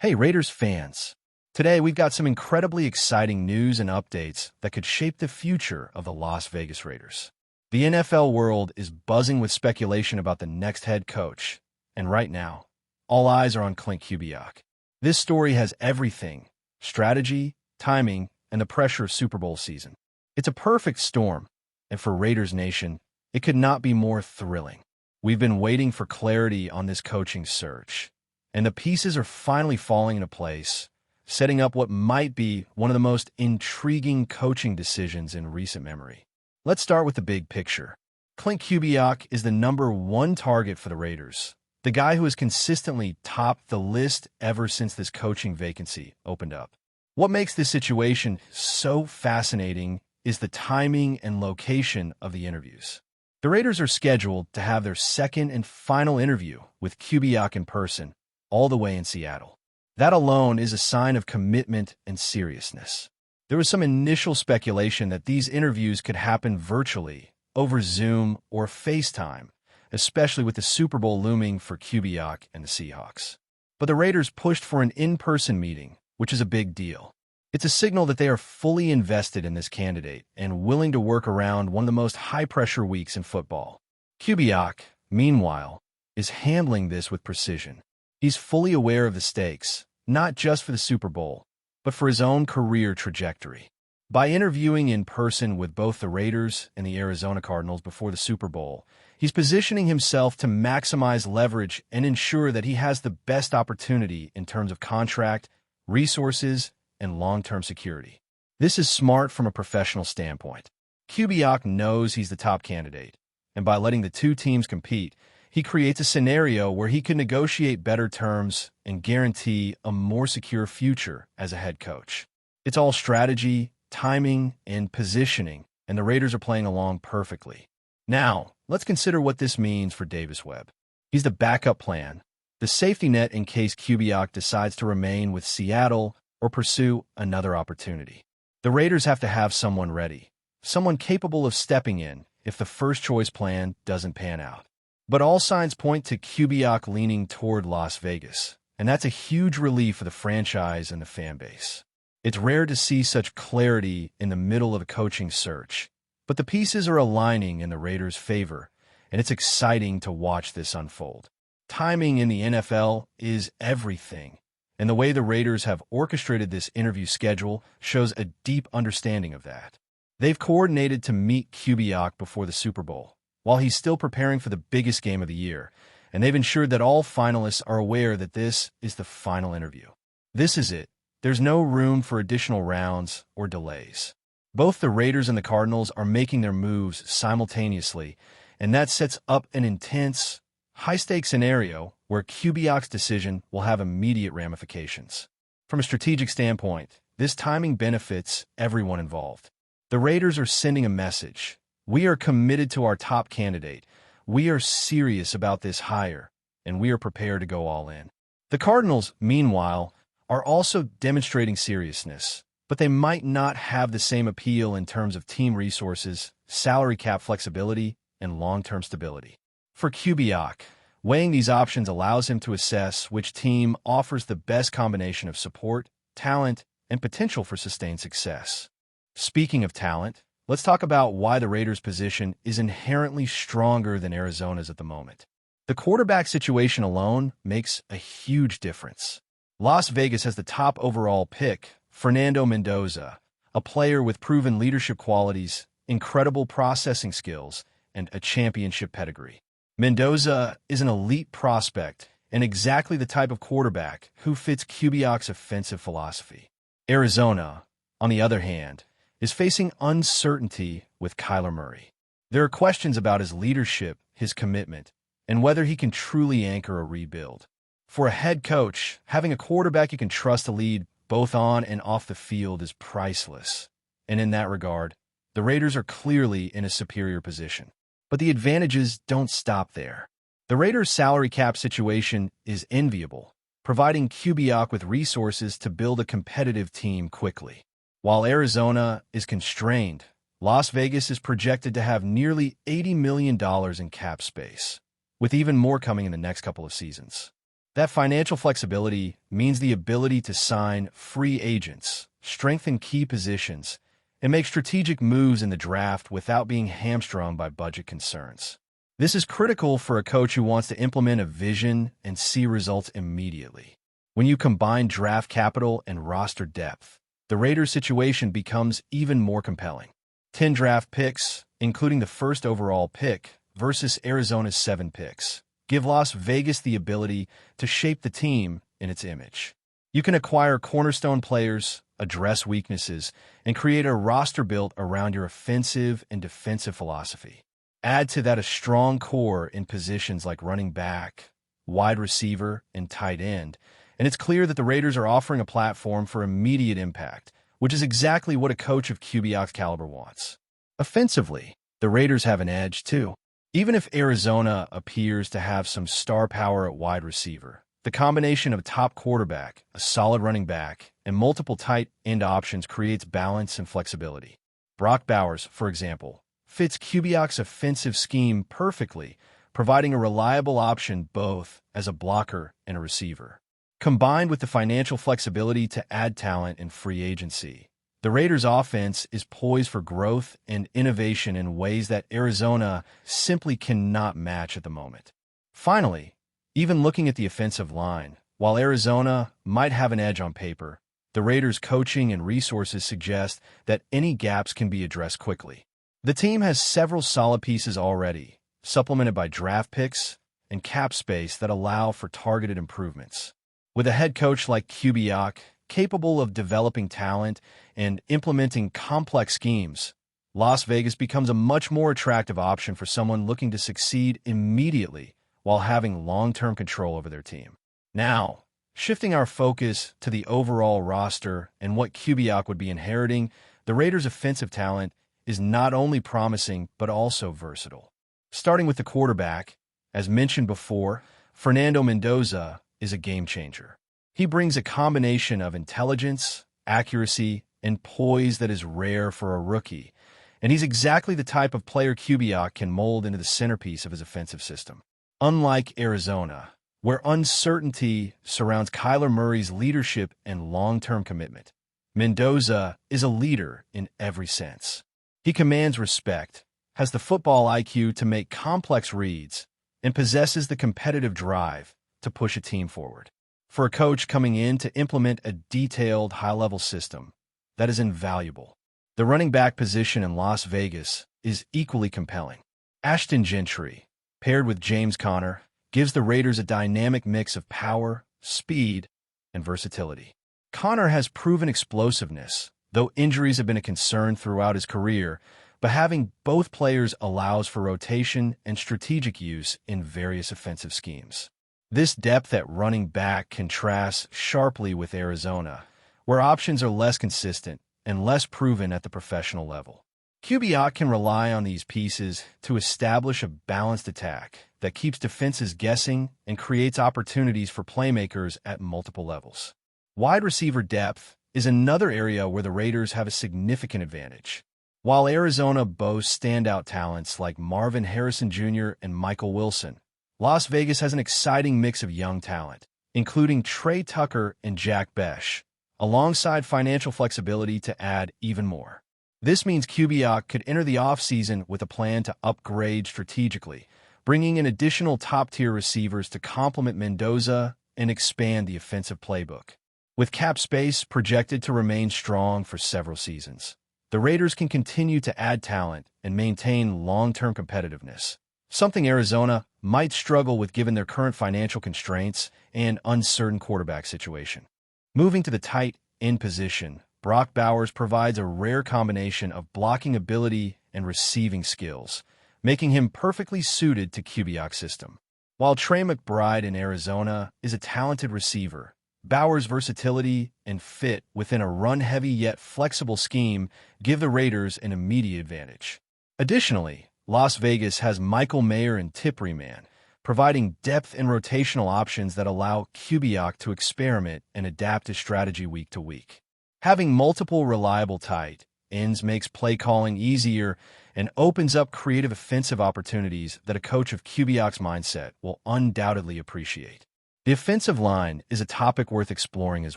Hey, Raiders fans. Today, we've got some incredibly exciting news and updates that could shape the future of the Las Vegas Raiders. The NFL world is buzzing with speculation about the next head coach, and right now, all eyes are on Clint Kubiak. This story has everything: strategy, timing, and the pressure of Super Bowl season. It's a perfect storm, and for Raiders Nation, it could not be more thrilling. We've been waiting for clarity on this coaching search, and the pieces are finally falling into place, setting up what might be one of the most intriguing coaching decisions in recent memory. Let's start with the big picture. Clint Kubiak is the #1 target for the Raiders, the guy who has consistently topped the list ever since this coaching vacancy opened up. What makes this situation so fascinating is the timing and location of the interviews. The Raiders are scheduled to have their second and final interview with Kubiak in person, all the way in Seattle. That alone is a sign of commitment and seriousness. There was some initial speculation that these interviews could happen virtually, over Zoom or FaceTime, especially with the Super Bowl looming for Kubiak and the Seahawks. But the Raiders pushed for an in-person meeting, which is a big deal. It's a signal that they are fully invested in this candidate and willing to work around one of the most high-pressure weeks in football. Kubiak, meanwhile, is handling this with precision. He's fully aware of the stakes, not just for the Super Bowl, but for his own career trajectory. By interviewing in person with both the Raiders and the Arizona Cardinals before the Super Bowl, he's positioning himself to maximize leverage and ensure that he has the best opportunity in terms of contract, resources, and long-term security. This is smart from a professional standpoint. Kubiak knows he's the top candidate, and by letting the two teams compete, he creates a scenario where he can negotiate better terms and guarantee a more secure future as a head coach. It's all strategy, timing, and positioning, and the Raiders are playing along perfectly. Now, let's consider what this means for Davis Webb. He's the backup plan, the safety net in case Kubiak decides to remain with Seattle or pursue another opportunity. The Raiders have to have someone ready, someone capable of stepping in if the first-choice plan doesn't pan out. But all signs point to Kubiak leaning toward Las Vegas, and that's a huge relief for the franchise and the fan base. It's rare to see such clarity in the middle of a coaching search, but the pieces are aligning in the Raiders' favor, and it's exciting to watch this unfold. Timing in the NFL is everything, and the way the Raiders have orchestrated this interview schedule shows a deep understanding of that. They've coordinated to meet Kubiak before the Super Bowl, while he's still preparing for the biggest game of the year, and they've ensured that all finalists are aware that this is the final interview. This is it. There's no room for additional rounds or delays. Both the Raiders and the Cardinals are making their moves simultaneously, and that sets up an intense, high-stakes scenario where Kubiak's decision will have immediate ramifications. From a strategic standpoint, this timing benefits everyone involved. The Raiders are sending a message: we are committed to our top candidate, we are serious about this hire, and we are prepared to go all in. The Cardinals, meanwhile, are also demonstrating seriousness, but they might not have the same appeal in terms of team resources, salary cap flexibility, and long-term stability. For Kubiak, weighing these options allows him to assess which team offers the best combination of support, talent, and potential for sustained success. Speaking of talent, let's talk about why the Raiders' position is inherently stronger than Arizona's at the moment. The quarterback situation alone makes a huge difference. Las Vegas has the top overall pick, Fernando Mendoza, a player with proven leadership qualities, incredible processing skills, and a championship pedigree. Mendoza is an elite prospect and exactly the type of quarterback who fits Kubiak's offensive philosophy. Arizona, on the other hand, is facing uncertainty with Kyler Murray. There are questions about his leadership, his commitment, and whether he can truly anchor a rebuild. For a head coach, having a quarterback you can trust to lead both on and off the field is priceless. And in that regard, the Raiders are clearly in a superior position. But the advantages don't stop there. The Raiders' salary cap situation is enviable, providing Kubiak with resources to build a competitive team quickly. While Arizona is constrained, Las Vegas is projected to have nearly $80 million in cap space, with even more coming in the next couple of seasons. That financial flexibility means the ability to sign free agents, strengthen key positions, and make strategic moves in the draft without being hamstrung by budget concerns. This is critical for a coach who wants to implement a vision and see results immediately. When you combine draft capital and roster depth, the Raiders' situation becomes even more compelling. 10 draft picks, including the first overall pick, versus Arizona's 7 picks, give Las Vegas the ability to shape the team in its image. You can acquire cornerstone players, address weaknesses, and create a roster built around your offensive and defensive philosophy. Add to that a strong core in positions like running back, wide receiver, and tight end, and it's clear that the Raiders are offering a platform for immediate impact, which is exactly what a coach of Kubiak's caliber wants. Offensively, the Raiders have an edge, too. Even if Arizona appears to have some star power at wide receiver, the combination of a top quarterback, a solid running back, and multiple tight end options creates balance and flexibility. Brock Bowers, for example, fits Kubiak's offensive scheme perfectly, providing a reliable option both as a blocker and a receiver. Combined with the financial flexibility to add talent in free agency, the Raiders' offense is poised for growth and innovation in ways that Arizona simply cannot match at the moment. Finally, even looking at the offensive line, while Arizona might have an edge on paper, the Raiders' coaching and resources suggest that any gaps can be addressed quickly. The team has several solid pieces already, supplemented by draft picks and cap space that allow for targeted improvements. With a head coach like Kubiak, capable of developing talent and implementing complex schemes, Las Vegas becomes a much more attractive option for someone looking to succeed immediately while having long-term control over their team. Now, shifting our focus to the overall roster and what Kubiak would be inheriting, the Raiders' offensive talent is not only promising but also versatile. Starting with the quarterback, as mentioned before, Fernando Mendoza is a game-changer. He brings a combination of intelligence, accuracy, and poise that is rare for a rookie, and he's exactly the type of player Kubiak can mold into the centerpiece of his offensive system. Unlike Arizona, where uncertainty surrounds Kyler Murray's leadership and long-term commitment, Mendoza is a leader in every sense. He commands respect, has the football IQ to make complex reads, and possesses the competitive drive to push a team forward. For a coach coming in to implement a detailed, high-level system, that is invaluable. The running back position in Las Vegas is equally compelling. Ashton Gentry, paired with James Conner, gives the Raiders a dynamic mix of power, speed, and versatility. Conner has proven explosiveness, though injuries have been a concern throughout his career, but having both players allows for rotation and strategic use in various offensive schemes. This depth at running back contrasts sharply with Arizona, where options are less consistent and less proven at the professional level. Kubiak can rely on these pieces to establish a balanced attack that keeps defenses guessing and creates opportunities for playmakers at multiple levels. Wide receiver depth is another area where the Raiders have a significant advantage. While Arizona boasts standout talents like Marvin Harrison Jr. and Michael Wilson, Las Vegas has an exciting mix of young talent, including Trey Tucker and Jack Besh, alongside financial flexibility to add even more. This means Kubiak could enter the offseason with a plan to upgrade strategically, bringing in additional top-tier receivers to complement Mendoza and expand the offensive playbook. With cap space projected to remain strong for several seasons, the Raiders can continue to add talent and maintain long-term competitiveness, something Arizona might struggle with given their current financial constraints and uncertain quarterback situation. Moving to the tight end position, Brock Bowers provides a rare combination of blocking ability and receiving skills, making him perfectly suited to Kubiak's system. While Trey McBride in Arizona is a talented receiver, Bowers' versatility and fit within a run-heavy yet flexible scheme give the Raiders an immediate advantage. Additionally, Las Vegas has Michael Mayer and Tip Man, providing depth and rotational options that allow Kubiak to experiment and adapt his strategy week to week. Having multiple reliable tight ends makes play calling easier and opens up creative offensive opportunities that a coach of Kubiak's mindset will undoubtedly appreciate. The offensive line is a topic worth exploring as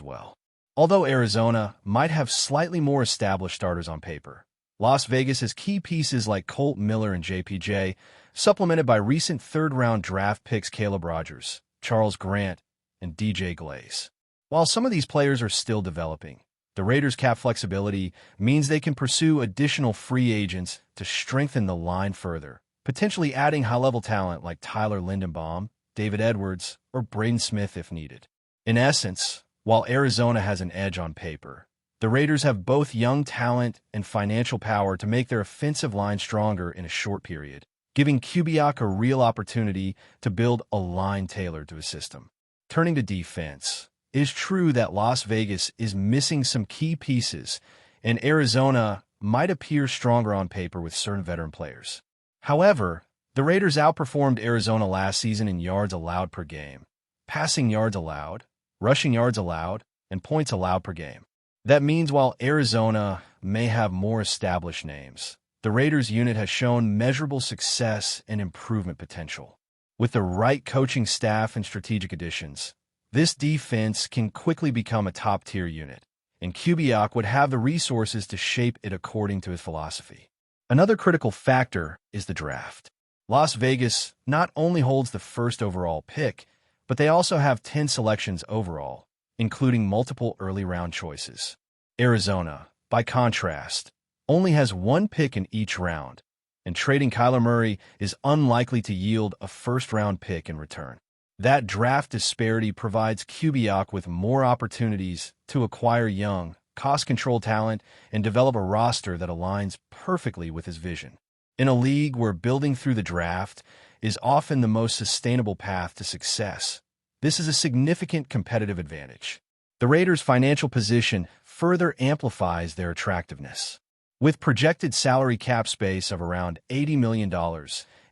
well. Although Arizona might have slightly more established starters on paper, Las Vegas has key pieces like Colt Miller and JPJ, supplemented by recent third-round draft picks Caleb Rogers, Charles Grant, and DJ Glaze. While some of these players are still developing, the Raiders' cap flexibility means they can pursue additional free agents to strengthen the line further, potentially adding high-level talent like Tyler Lindenbaum, David Edwards, or Braden Smith if needed. In essence, while Arizona has an edge on paper, the Raiders have both young talent and financial power to make their offensive line stronger in a short period, giving Kubiak a real opportunity to build a line tailored to his system. Turning to defense, it is true that Las Vegas is missing some key pieces, and Arizona might appear stronger on paper with certain veteran players. However, the Raiders outperformed Arizona last season in yards allowed per game, passing yards allowed, rushing yards allowed, and points allowed per game. That means while Arizona may have more established names, the Raiders unit has shown measurable success and improvement potential. With the right coaching staff and strategic additions, this defense can quickly become a top-tier unit, and Kubiak would have the resources to shape it according to his philosophy. Another critical factor is the draft. Las Vegas not only holds the first overall pick, but they also have 10 selections overall, including multiple early-round choices. Arizona, by contrast, only has one pick in each round, and trading Kyler Murray is unlikely to yield a first-round pick in return. That draft disparity provides Kubiak with more opportunities to acquire young, cost-controlled talent and develop a roster that aligns perfectly with his vision. In a league where building through the draft is often the most sustainable path to success, this is a significant competitive advantage. The Raiders' financial position further amplifies their attractiveness. With projected salary cap space of around $80 million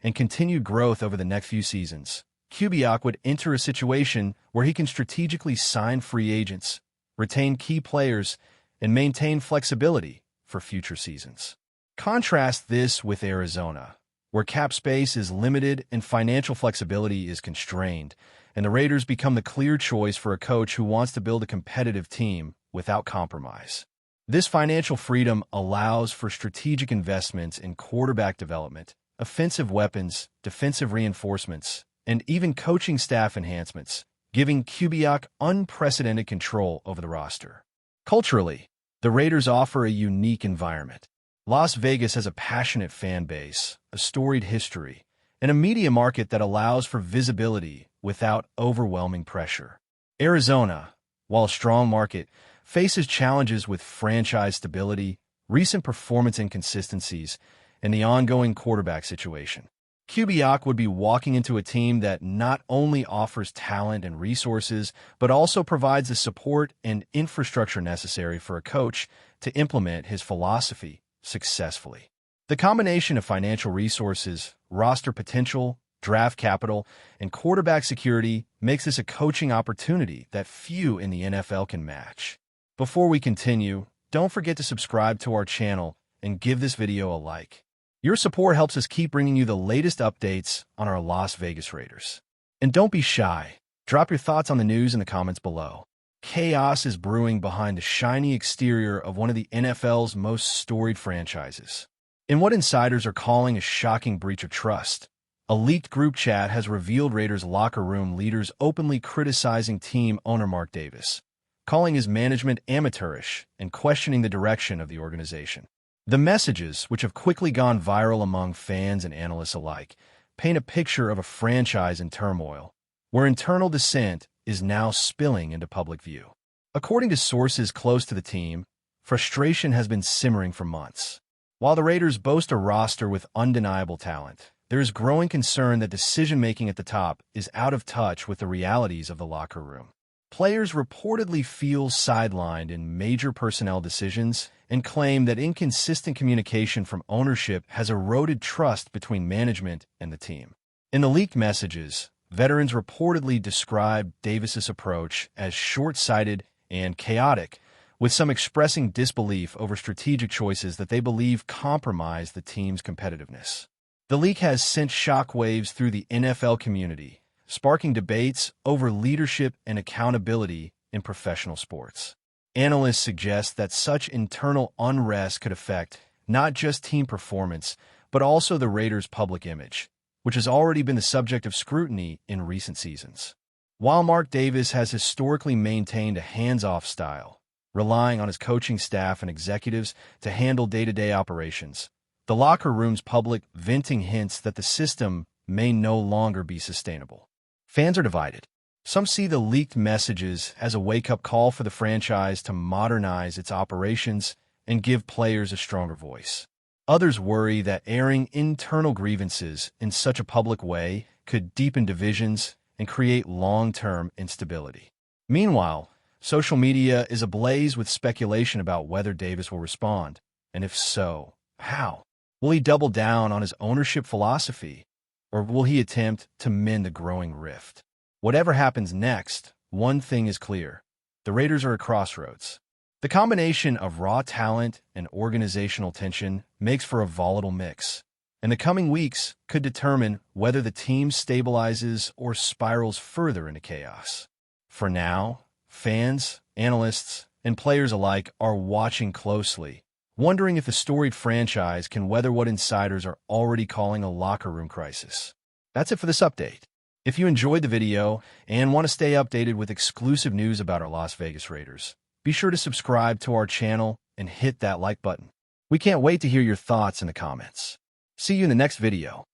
and continued growth over the next few seasons, Kubiak would enter a situation where he can strategically sign free agents, retain key players, and maintain flexibility for future seasons. Contrast this with Arizona, where cap space is limited and financial flexibility is constrained, and the Raiders become the clear choice for a coach who wants to build a competitive team without compromise. This financial freedom allows for strategic investments in quarterback development, offensive weapons, defensive reinforcements, and even coaching staff enhancements, giving Kubiak unprecedented control over the roster. Culturally, the Raiders offer a unique environment. Las Vegas has a passionate fan base, a storied history, and a media market that allows for visibility without overwhelming pressure. Arizona, while a strong market, faces challenges with franchise stability, recent performance inconsistencies, and the ongoing quarterback situation. Kubiak would be walking into a team that not only offers talent and resources, but also provides the support and infrastructure necessary for a coach to implement his philosophy successfully. The combination of financial resources, roster potential, draft capital, and quarterback security makes this a coaching opportunity that few in the NFL can match. Before we continue, don't forget to subscribe to our channel and give this video a like. Your support helps us keep bringing you the latest updates on our Las Vegas Raiders. And don't be shy. Drop your thoughts on the news in the comments below. Chaos is brewing behind the shiny exterior of one of the NFL's most storied franchises. In what insiders are calling a shocking breach of trust, a leaked group chat has revealed Raiders locker room leaders openly criticizing team owner Mark Davis, calling his management amateurish and questioning the direction of the organization. The messages, which have quickly gone viral among fans and analysts alike, paint a picture of a franchise in turmoil, where internal dissent is now spilling into public view. According to sources close to the team, frustration has been simmering for months. While the Raiders boast a roster with undeniable talent, there is growing concern that decision-making at the top is out of touch with the realities of the locker room. Players reportedly feel sidelined in major personnel decisions and claim that inconsistent communication from ownership has eroded trust between management and the team. In the leaked messages, veterans reportedly described Davis's approach as short-sighted and chaotic, with some expressing disbelief over strategic choices that they believe compromise the team's competitiveness. The leak has sent shockwaves through the NFL community, sparking debates over leadership and accountability in professional sports. Analysts suggest that such internal unrest could affect not just team performance, but also the Raiders' public image, which has already been the subject of scrutiny in recent seasons. While Mark Davis has historically maintained a hands-off style, relying on his coaching staff and executives to handle day-to-day operations, the locker room's public venting hints that the system may no longer be sustainable. Fans are divided. Some see the leaked messages as a wake-up call for the franchise to modernize its operations and give players a stronger voice. Others worry that airing internal grievances in such a public way could deepen divisions and create long-term instability. Meanwhile, social media is ablaze with speculation about whether Davis will respond, and if so, how. Will he double down on his ownership philosophy, or will he attempt to mend the growing rift? Whatever happens next, one thing is clear. The Raiders are at crossroads. The combination of raw talent and organizational tension makes for a volatile mix, and the coming weeks could determine whether the team stabilizes or spirals further into chaos. For now, fans, analysts, and players alike are watching closely, wondering if the storied franchise can weather what insiders are already calling a locker room crisis. That's it for this update. If you enjoyed the video and want to stay updated with exclusive news about our Las Vegas Raiders, be sure to subscribe to our channel and hit that like button. We can't wait to hear your thoughts in the comments. See you in the next video.